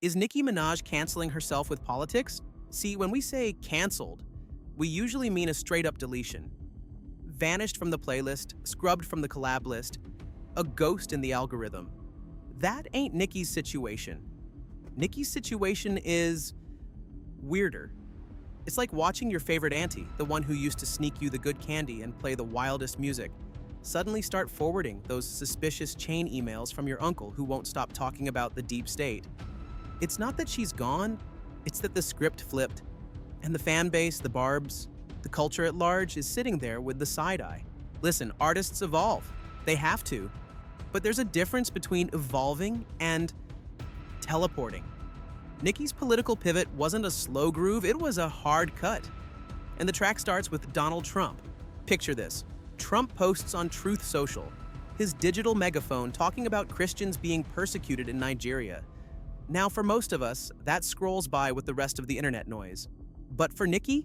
Is Nicki Minaj canceling herself with politics? See, when we say canceled, we usually mean a straight-up deletion. Vanished from the playlist, scrubbed from the collab list, a ghost in the algorithm. That ain't Nicki's situation. Nicki's situation is weirder. It's like watching your favorite auntie, the one who used to sneak you the good candy and play the wildest music, suddenly start forwarding those suspicious chain emails from your uncle who won't stop talking about the deep state. It's not that she's gone, it's that the script flipped, and the fan base, the barbs, the culture at large is sitting there with the side eye. Listen, artists evolve. They have to. But there's a difference between evolving and teleporting. Nicki's political pivot wasn't a slow groove, it was a hard cut. And the track starts with Donald Trump. Picture this. Trump posts on Truth Social, his digital megaphone talking about Christians being persecuted in Nigeria. Now, for most of us, that scrolls by with the rest of the internet noise. But for Nicki,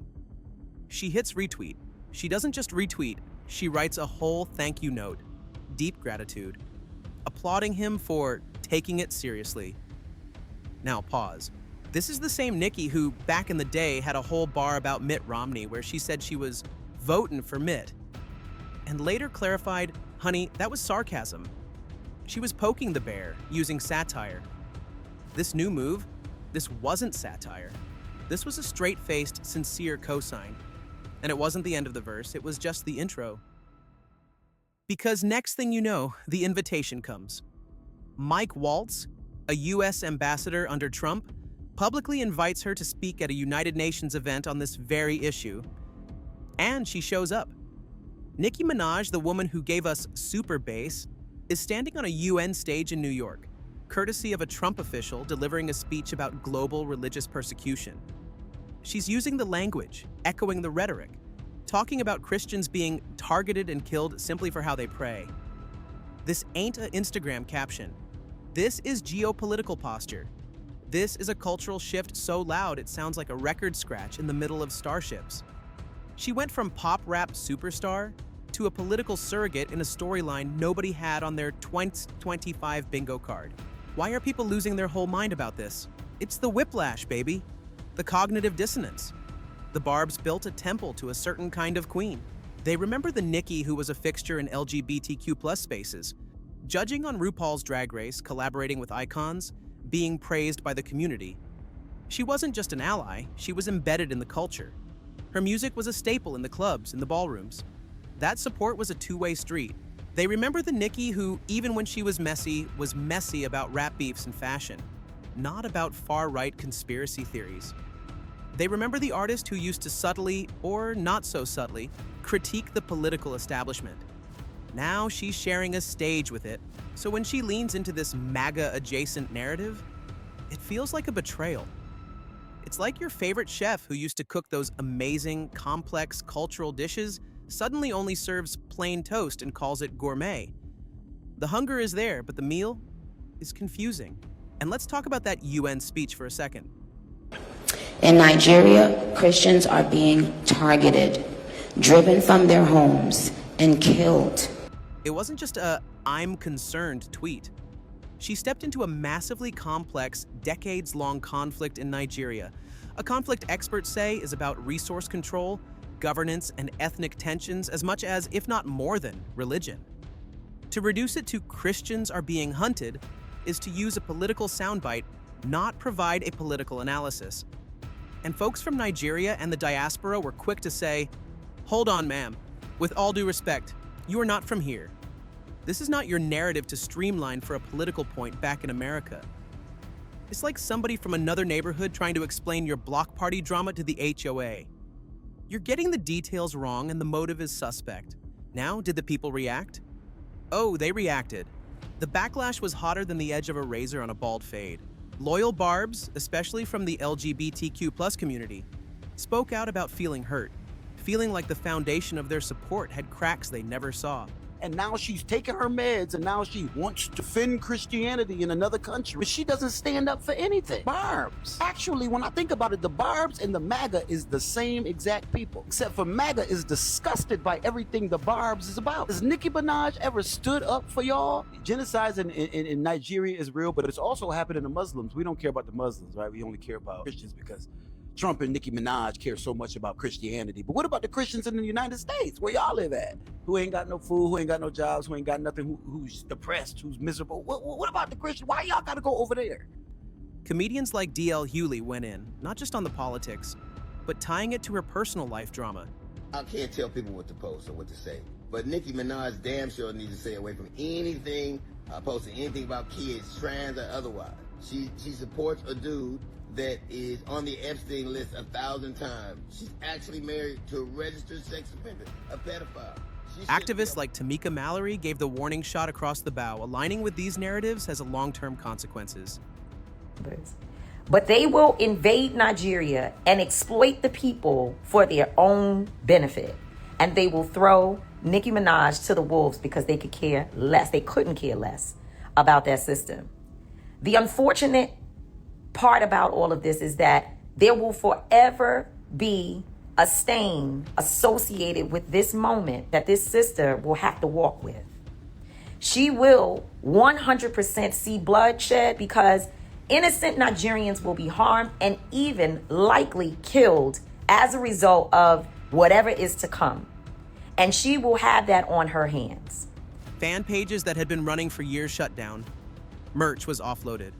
she hits retweet. She doesn't just retweet, she writes a whole thank you note. Deep gratitude. Applauding him for taking it seriously. Now pause. This is the same Nicki who, back in the day, had a whole bar about Mitt Romney where she said she was voting for Mitt. And later clarified, honey, that was sarcasm. She was poking the bear, using satire. This new move, this wasn't satire. This was a straight-faced, sincere cosign. And it wasn't the end of the verse, it was just the intro. Because next thing you know, the invitation comes. Mike Waltz, a U.S. ambassador under Trump, publicly invites her to speak at a United Nations event on this very issue. And she shows up. Nicki Minaj, the woman who gave us Super Bass, is standing on a UN stage in New York, courtesy of a Trump official delivering a speech about global religious persecution. She's using the language, echoing the rhetoric, talking about Christians being targeted and killed simply for how they pray. This ain't an Instagram caption. This is geopolitical posture. This is a cultural shift so loud it sounds like a record scratch in the middle of starships. She went from pop rap superstar to a political surrogate in a storyline nobody had on their 2025 bingo card. Why are people losing their whole mind about this? It's the whiplash, baby. The cognitive dissonance. The Barbs built a temple to a certain kind of queen. They remember the Nicki who was a fixture in LGBTQ+ spaces, judging on RuPaul's Drag Race, collaborating with icons, being praised by the community. She wasn't just an ally, she was embedded in the culture. Her music was a staple in the clubs, in the ballrooms. That support was a two-way street. They remember the Nicki who, even when she was messy about rap beefs and fashion, not about far-right conspiracy theories. They remember the artist who used to subtly, or not so subtly, critique the political establishment. Now she's sharing a stage with it, so when she leans into this MAGA-adjacent narrative, it feels like a betrayal. It's like your favorite chef who used to cook those amazing, complex cultural dishes suddenly only serves plain toast and calls it gourmet. The hunger is there, but the meal is confusing. And let's talk about that UN speech for a second. In Nigeria, Christians are being targeted, driven from their homes, and killed. It wasn't just a "I'm concerned" tweet. She stepped into a massively complex, decades-long conflict in Nigeria, a conflict experts say is about resource control, governance, and ethnic tensions as much as, if not more than, religion. To reduce it to Christians are being hunted is to use a political soundbite, not provide a political analysis. And folks from Nigeria and the diaspora were quick to say, "Hold on, ma'am. With all due respect, you are not from here. This is not your narrative to streamline for a political point back in America." It's like somebody from another neighborhood trying to explain your block party drama to the HOA. You're getting the details wrong and the motive is suspect. Now, did the people react? Oh, they reacted. The backlash was hotter than the edge of a razor on a bald fade. Loyal Barbs, especially from the LGBTQ+ community, spoke out about feeling hurt, feeling like the foundation of their support had cracks they never saw. and now she's taking her meds, and now she wants to defend Christianity in another country, but she doesn't stand up for anything. Barbs. Actually, when I think about it, the Barbs and the MAGA is the same exact people, except for MAGA is disgusted by everything the Barbs is about. Has Nicki Minaj ever stood up for y'all? Genocides in Nigeria is real, but it's also happening to Muslims. We don't care about the Muslims, right? We only care about Christians because Trump and Nicki Minaj care so much about Christianity. But what about the Christians in the United States, where y'all live at? Who ain't got no food, who ain't got no jobs, who ain't got nothing, who's depressed, who's miserable? What about the Christians? Why y'all gotta go over there? Comedians like D.L. Hewley went in, not just on the politics, but tying it to her personal life drama. I can't tell people what to post or what to say, but Nicki Minaj damn sure needs to stay away from anything, posting anything about kids, trans or otherwise. She supports a dude that is on the Epstein list 1,000 times. She's actually married to a registered sex offender, a pedophile. Activists like Tamika Mallory gave the warning shot across the bow. Aligning with these narratives has long-term consequences. But they will invade Nigeria and exploit the people for their own benefit. And they will throw Nicki Minaj to the wolves because they could care less. They couldn't care less about that system. The unfortunate part about all of this is that there will forever be a stain associated with this moment that this sister will have to walk with. She will 100% see bloodshed because innocent Nigerians will be harmed and even likely killed as a result of whatever is to come. And she will have that on her hands. Fan pages that had been running for years shut down. Merch was offloaded.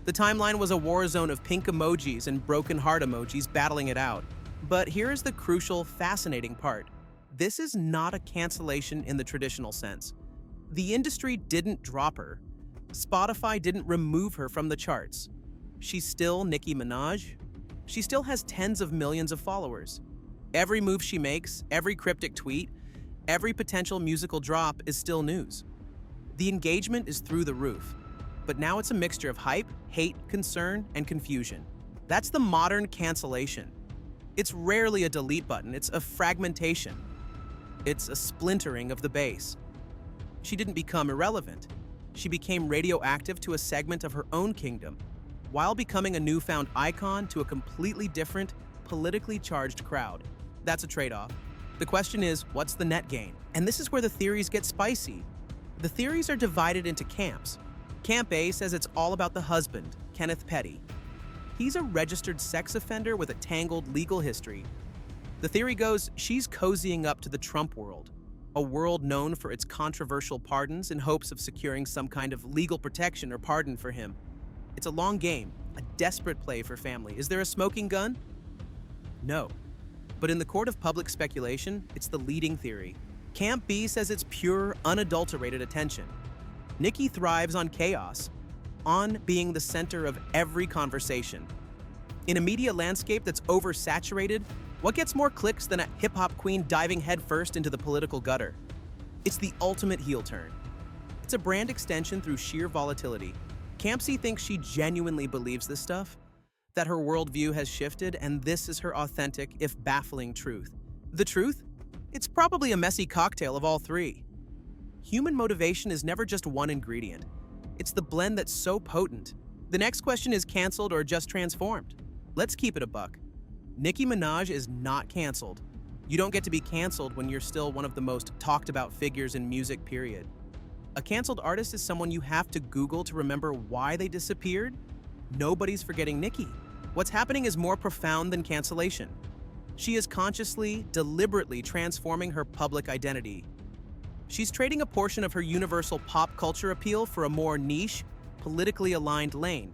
The timeline was a war zone of pink emojis and broken heart emojis battling it out. But here is the crucial, fascinating part. This is not a cancellation in the traditional sense. The industry didn't drop her. Spotify didn't remove her from the charts. She's still Nicki Minaj. She still has tens of millions of followers. Every move she makes, every cryptic tweet, every potential musical drop is still news. The engagement is through the roof. But now it's a mixture of hype, hate, concern, and confusion. That's the modern cancellation. It's rarely a delete button, it's a fragmentation. It's a splintering of the base. She didn't become irrelevant. She became radioactive to a segment of her own kingdom, while becoming a newfound icon to a completely different, politically charged crowd. That's a trade-off. The question is, what's the net gain? And this is where the theories get spicy. The theories are divided into camps. Camp A says it's all about the husband, Kenneth Petty. He's a registered sex offender with a tangled legal history. The theory goes she's cozying up to the Trump world, a world known for its controversial pardons in hopes of securing some kind of legal protection or pardon for him. It's a long game, a desperate play for family. Is there a smoking gun? No. But in the court of public speculation, it's the leading theory. Camp B says it's pure, unadulterated attention. Nicki thrives on chaos, on being the center of every conversation. In a media landscape that's oversaturated, what gets more clicks than a hip-hop queen diving headfirst into the political gutter? It's the ultimate heel turn. It's a brand extension through sheer volatility. Camp C thinks she genuinely believes this stuff, that her worldview has shifted, and this is her authentic, if baffling, truth. The truth? It's probably a messy cocktail of all three. Human motivation is never just one ingredient. It's the blend that's so potent. The next question is canceled or just transformed? Let's keep it a buck. Nicki Minaj is not canceled. You don't get to be canceled when you're still one of the most talked about figures in music, period. A canceled artist is someone you have to Google to remember why they disappeared. Nobody's forgetting Nicki. What's happening is more profound than cancellation. She is consciously, deliberately transforming her public identity. She's trading a portion of her universal pop culture appeal for a more niche, politically aligned lane.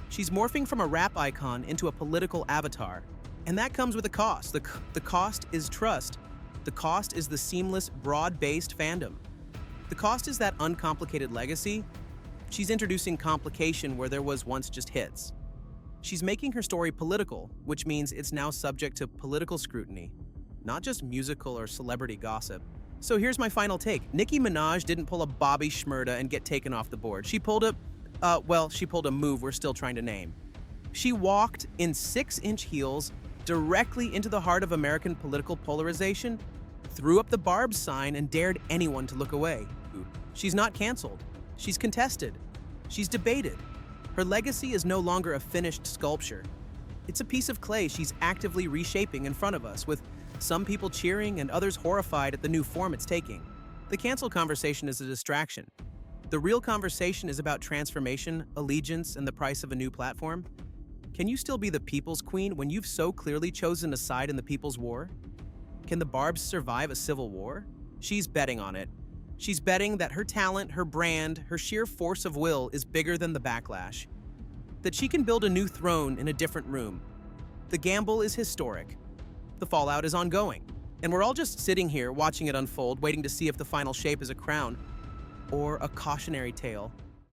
She's morphing from a rap icon into a political avatar. And that comes with a cost. The cost is trust. The cost is the seamless, broad-based fandom. The cost is that uncomplicated legacy. She's introducing complication where there was once just hits. She's making her story political, which means it's now subject to political scrutiny, not just musical or celebrity gossip. So here's my final take. Nicki Minaj didn't pull a Bobby Shmurda and get taken off the board. She pulled a move we're still trying to name. She walked in 6-inch heels directly into the heart of American political polarization threw up the Barb's sign and dared anyone to look away. She's not canceled. She's contested. She's debated. Her legacy is no longer a finished sculpture. It's a piece of clay she's actively reshaping in front of us, with some people cheering and others horrified at the new form it's taking. The cancel conversation is a distraction. The real conversation is about transformation, allegiance, and the price of a new platform. Can you still be the people's queen when you've so clearly chosen a side in the people's war? Can the Barbs survive a civil war? She's betting on it. She's betting that her talent, her brand, her sheer force of will is bigger than the backlash. That she can build a new throne in a different room. The gamble is historic. The fallout is ongoing. And we're all just sitting here watching it unfold, waiting to see if the final shape is a crown or a cautionary tale.